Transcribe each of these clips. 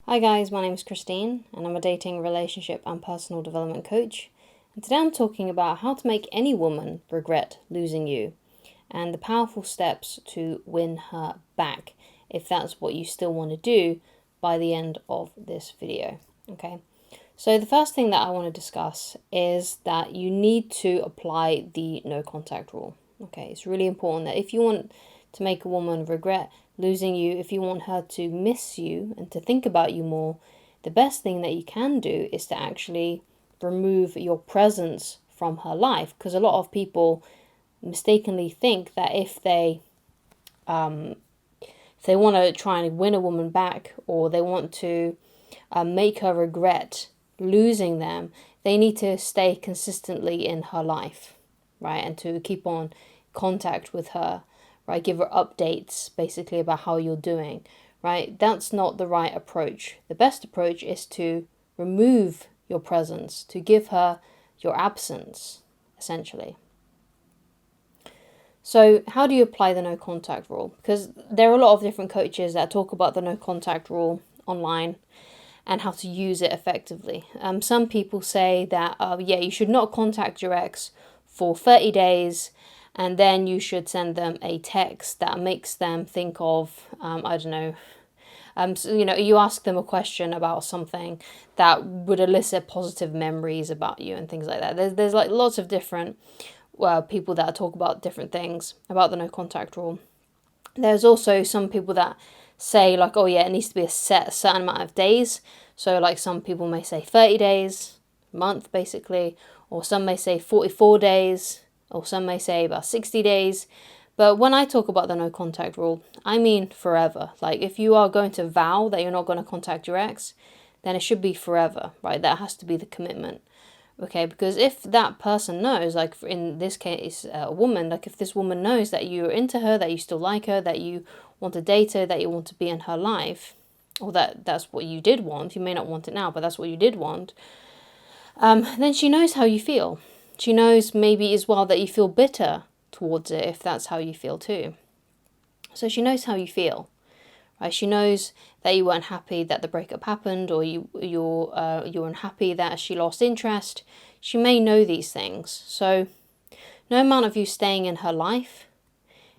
Hi guys, my name is Christine and I'm a dating, relationship and personal development coach. And today I'm talking about how to make any woman regret losing you and the powerful steps to win her back if that's what you still want to do by the end of this video. Okay, so the first thing that I want to discuss is that you need to apply the no contact rule. Okay, it's really important that if you want to make a woman regret losing you, if you want her to miss you and to think about you more, the best thing that you can do is to actually remove your presence from her life. Because a lot of people mistakenly think that if they want to try and win a woman back, or they want to make her regret losing them, they need to stay consistently in her life, right? And to keep on contact with her, right? Give her updates basically about how you're doing, right? That's not the right approach. The best approach is to remove your presence, to give her your absence, essentially. So how do you apply the no contact rule? Because there are a lot of different coaches that talk about the no contact rule online and how to use it effectively. Some people say that, you should not contact your ex for 30 days and then you should send them a text that makes them think of, you ask them a question about something that would elicit positive memories about you and things like that. There's like lots of different people that talk about different things about the no contact rule. There's also some people that say like, it needs to be a certain amount of days. So like some people may say 30 days, a month basically, or some may say 44 days, or some may say about 60 days. But when I talk about the no contact rule, I mean forever. Like if you are going to vow that you're not going to contact your ex, then it should be forever, right? That has to be the commitment. Okay, because if that person knows, like in this case, a woman, like if this woman knows that you're into her, that you still like her, that you want to date her, that you want to be in her life, or that's what you did want, you may not want it now, but that's what you did want, then she knows how you feel. She knows maybe as well that you feel bitter towards it, if that's how you feel too. So she knows how you feel. Right? She knows that you weren't happy that the breakup happened, or you're unhappy that she lost interest. She may know these things. So no amount of you staying in her life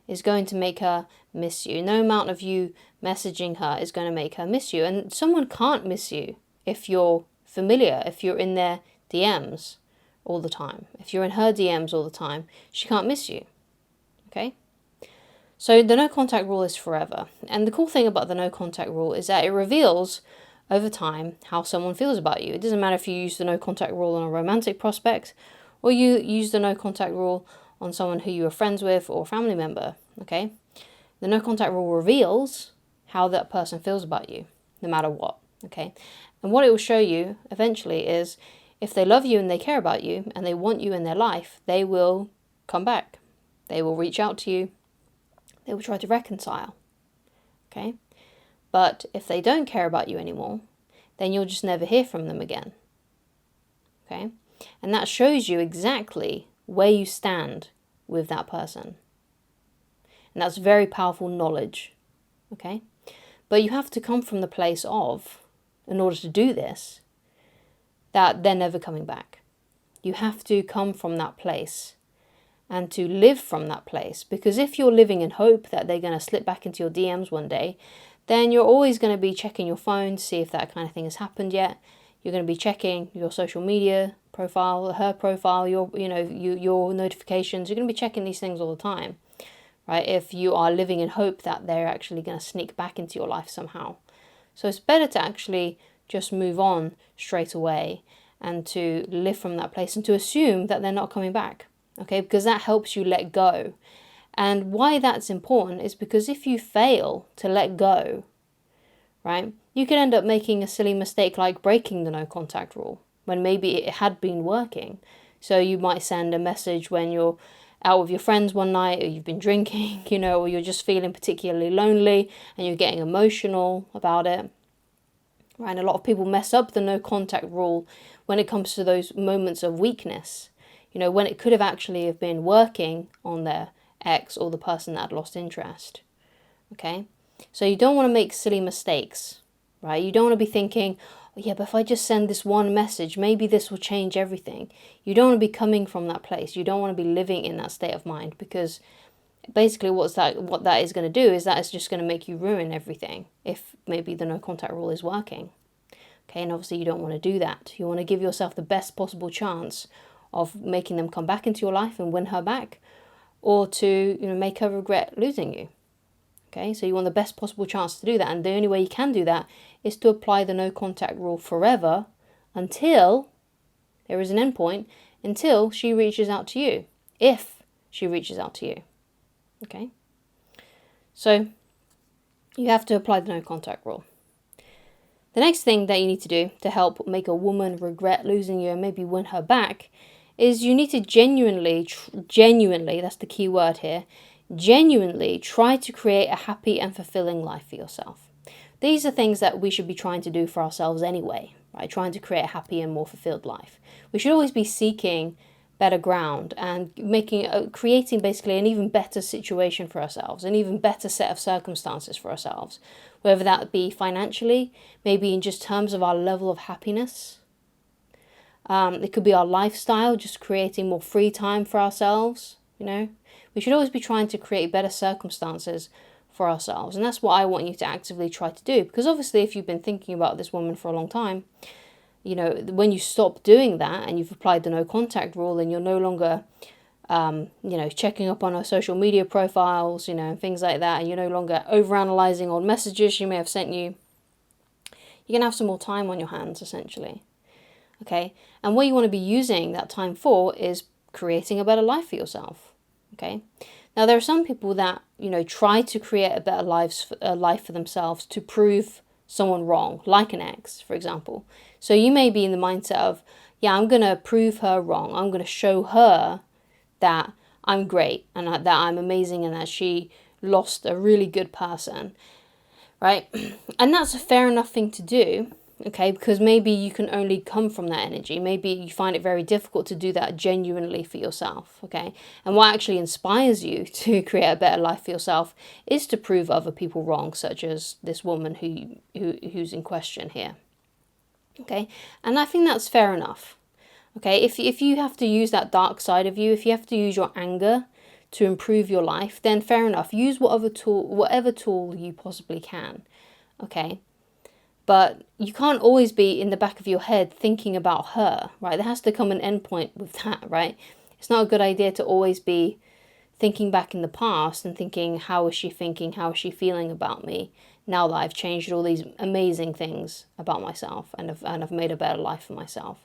is going to make her miss you. No amount of you messaging her is going to make her miss you. And someone can't miss you if you're familiar, if you're in their DMs all the time. If you're in her DMs all the time, she can't miss you. Okay? So the no contact rule is forever. And the cool thing about the no contact rule is that it reveals over time how someone feels about you. It doesn't matter if you use the no contact rule on a romantic prospect or you use the no contact rule on someone who you are friends with or a family member. Okay? The no contact rule reveals how that person feels about you, no matter what. Okay? And what it will show you eventually is if they love you and they care about you and they want you in their life, they will come back. They will reach out to you. They will try to reconcile. Okay? But if they don't care about you anymore, then you'll just never hear from them again. Okay? And that shows you exactly where you stand with that person. And that's very powerful knowledge. Okay? But you have to come from the place of, in order to do this, that they're never coming back. You have to come from that place and to live from that place. Because if you're living in hope that they're going to slip back into your DMs one day, then you're always going to be checking your phone to see if that kind of thing has happened yet. You're going to be checking your social media profile, her profile, your notifications. You're going to be checking these things all the time, right? If you are living in hope that they're actually going to sneak back into your life somehow. So it's better to actually just move on straight away and to live from that place and to assume that they're not coming back. Okay, because that helps you let go. And why that's important is because if you fail to let go, right, you could end up making a silly mistake like breaking the no contact rule when maybe it had been working. So you might send a message when you're out with your friends one night, or you've been drinking, or you're just feeling particularly lonely and you're getting emotional about it. Right, and a lot of people mess up the no contact rule when it comes to those moments of weakness. When it could have actually have been working on their ex or the person that had lost interest. Okay? So you don't want to make silly mistakes. right? You don't want to be thinking, oh, yeah, but if I just send this one message, maybe this will change everything. You don't want to be coming from that place. You don't want to be living in that state of mind, because basically what that is going to do is that it's just going to make you ruin everything if maybe the no contact rule is working. Okay, and obviously you don't want to do that. You want to give yourself the best possible chance of making them come back into your life and win her back, or to make her regret losing you. Okay, so you want the best possible chance to do that, and the only way you can do that is to apply the no contact rule forever until there is an end point, until she reaches out to you, if she reaches out to you. Okay, so you have to apply the no contact rule. The next thing that you need to do to help make a woman regret losing you and maybe win her back is you need to genuinely, that's the key word here, genuinely try to create a happy and fulfilling life for yourself. These are things that we should be trying to do for ourselves anyway, right? Trying to create a happy and more fulfilled life. We should always be seeking better ground and creating basically an even better situation for ourselves, an even better set of circumstances for ourselves, whether that be financially, maybe in just terms of our level of happiness. It could be our lifestyle, just creating more free time for ourselves. We should always be trying to create better circumstances for ourselves, and that's what I want you to actively try to do, because obviously if you've been thinking about this woman for a long time, when you stop doing that and you've applied the no contact rule, and you're no longer, checking up on her social media profiles, and things like that, and you're no longer overanalyzing old messages she may have sent you, you're going to have some more time on your hands, essentially. Okay? And what you want to be using that time for is creating a better life for yourself. Okay? Now, there are some people that, try to create a better life for themselves to prove someone wrong, like an ex, for example. So you may be in the mindset of, yeah, I'm going to prove her wrong. I'm going to show her that I'm great and that I'm amazing and that she lost a really good person, right? And that's a fair enough thing to do, okay? Because maybe you can only come from that energy. Maybe you find it very difficult to do that genuinely for yourself, okay? And what actually inspires you to create a better life for yourself is to prove other people wrong, such as this woman who's in question here, okay? And I think that's fair enough, okay? If you have to use that dark side of you, if you have to use your anger to improve your life, then fair enough. Use whatever tool you possibly can, okay? But you can't always be in the back of your head thinking about her, right? There has to come an end point with that, right? It's not a good idea to always be thinking back in the past and thinking, how is she thinking? How is she feeling about me now that I've changed all these amazing things about myself and I've made a better life for myself?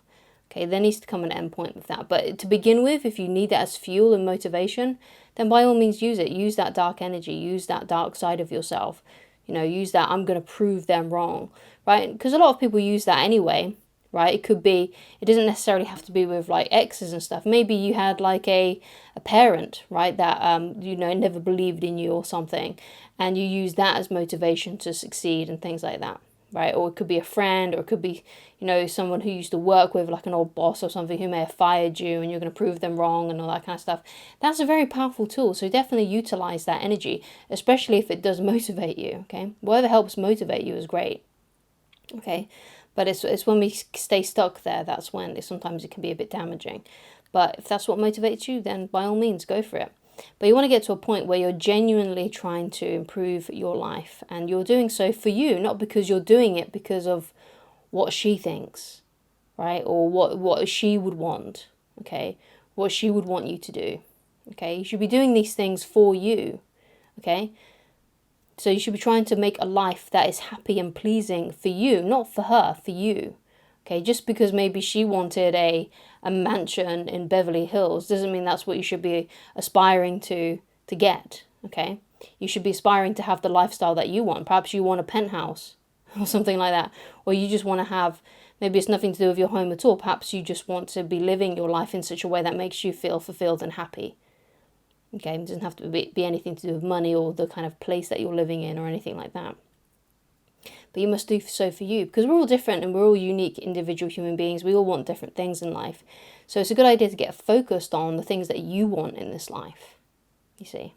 Okay, there needs to come an end point with that. But to begin with, if you need that as fuel and motivation, then by all means use it. Use that dark energy. Use that dark side of yourself. Use that I'm going to prove them wrong, right? Because a lot of people use that anyway, right? It doesn't necessarily have to be with like exes and stuff. Maybe you had like a parent, right, that, never believed in you or something, and you use that as motivation to succeed and things like that, right? Or it could be a friend, or it could be, someone who used to work with, like an old boss or something, who may have fired you and you're going to prove them wrong and all that kind of stuff. That's a very powerful tool. So definitely utilize that energy, especially if it does motivate you, okay? Whatever helps motivate you is great, okay? But it's when we stay stuck there, that's when sometimes it can be a bit damaging. But if that's what motivates you, then by all means, go for it. But you want to get to a point where you're genuinely trying to improve your life, and you're doing so for you, not because you're doing it because of what she thinks, right? Or what she would want, okay? What she would want you to do, okay? You should be doing these things for you, okay? So you should be trying to make a life that is happy and pleasing for you, not for her, for you, okay? Just because maybe she wanted a mansion in Beverly Hills doesn't mean that's what you should be aspiring to get, okay? You should be aspiring to have the lifestyle that you want. Perhaps you want a penthouse or something like that. Or you just want to have, maybe it's nothing to do with your home at all. Perhaps you just want to be living your life in such a way that makes you feel fulfilled and happy. Okay, it doesn't have to be anything to do with money or the kind of place that you're living in or anything like that. But you must do so for you, because we're all different and we're all unique individual human beings. We all want different things in life. So it's a good idea to get focused on the things that you want in this life, you see.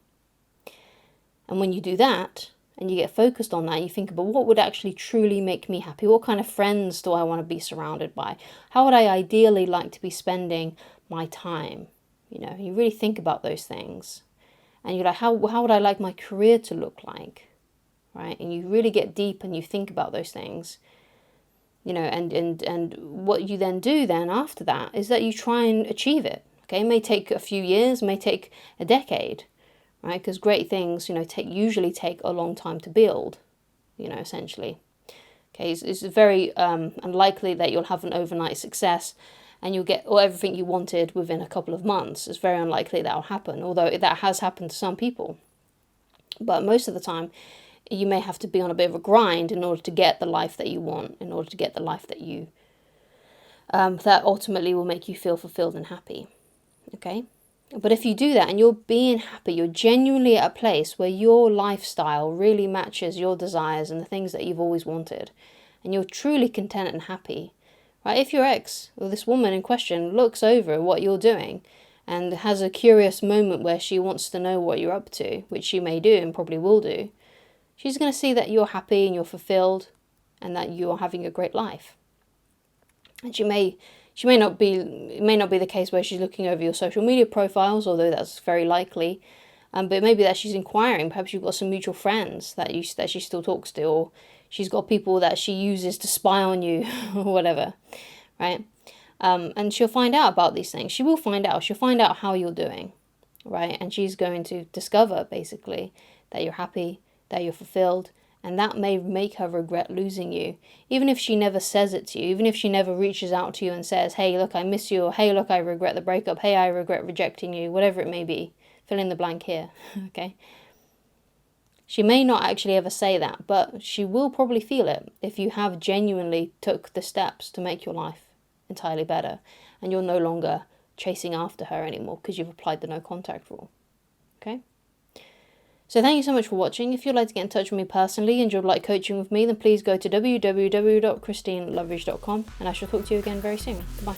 And when you do that, and you get focused on that, you think about what would actually truly make me happy. What kind of friends do I want to be surrounded by? How would I ideally like to be spending my time? You really think about those things. And you're like, how would I like my career to look like? Right? And you really get deep and you think about those things. And what you then do then after that is that you try and achieve it. Okay, it may take a few years, may take a decade, right? Because great things, usually take a long time to build, essentially. Okay, it's very unlikely that you'll have an overnight success and you'll get everything you wanted within a couple of months. It's very unlikely that will happen, although that has happened to some people. But most of the time, you may have to be on a bit of a grind in order to get the life that you want, in order to get the life that you that ultimately will make you feel fulfilled and happy. Okay? But if you do that and you're being happy, you're genuinely at a place where your lifestyle really matches your desires and the things that you've always wanted, and you're truly content and happy, right? If your ex, or this woman in question, looks over what you're doing and has a curious moment where she wants to know what you're up to, which she may do and probably will do, she's going to see that you're happy and you're fulfilled and that you're having a great life. And it may not be the case where she's looking over your social media profiles, although that's very likely. But maybe that she's inquiring. Perhaps you've got some mutual friends that she still talks to, or she's got people that she uses to spy on you, or whatever, right? And she'll find out about these things. She will find out. She'll find out how you're doing, right? And she's going to discover, basically, that you're happy, that you're fulfilled, and that may make her regret losing you. Even if she never says it to you, even if she never reaches out to you and says, hey, look, I miss you, or hey, look, I regret the breakup, hey, I regret rejecting you, whatever it may be. Fill in the blank here, okay? She may not actually ever say that, but she will probably feel it if you have genuinely took the steps to make your life entirely better, and you're no longer chasing after her anymore because you've applied the no contact rule, okay? So thank you so much for watching. If you'd like to get in touch with me personally and you'd like coaching with me, then please go to www.ChristineLoveridge.com, and I shall talk to you again very soon. Bye.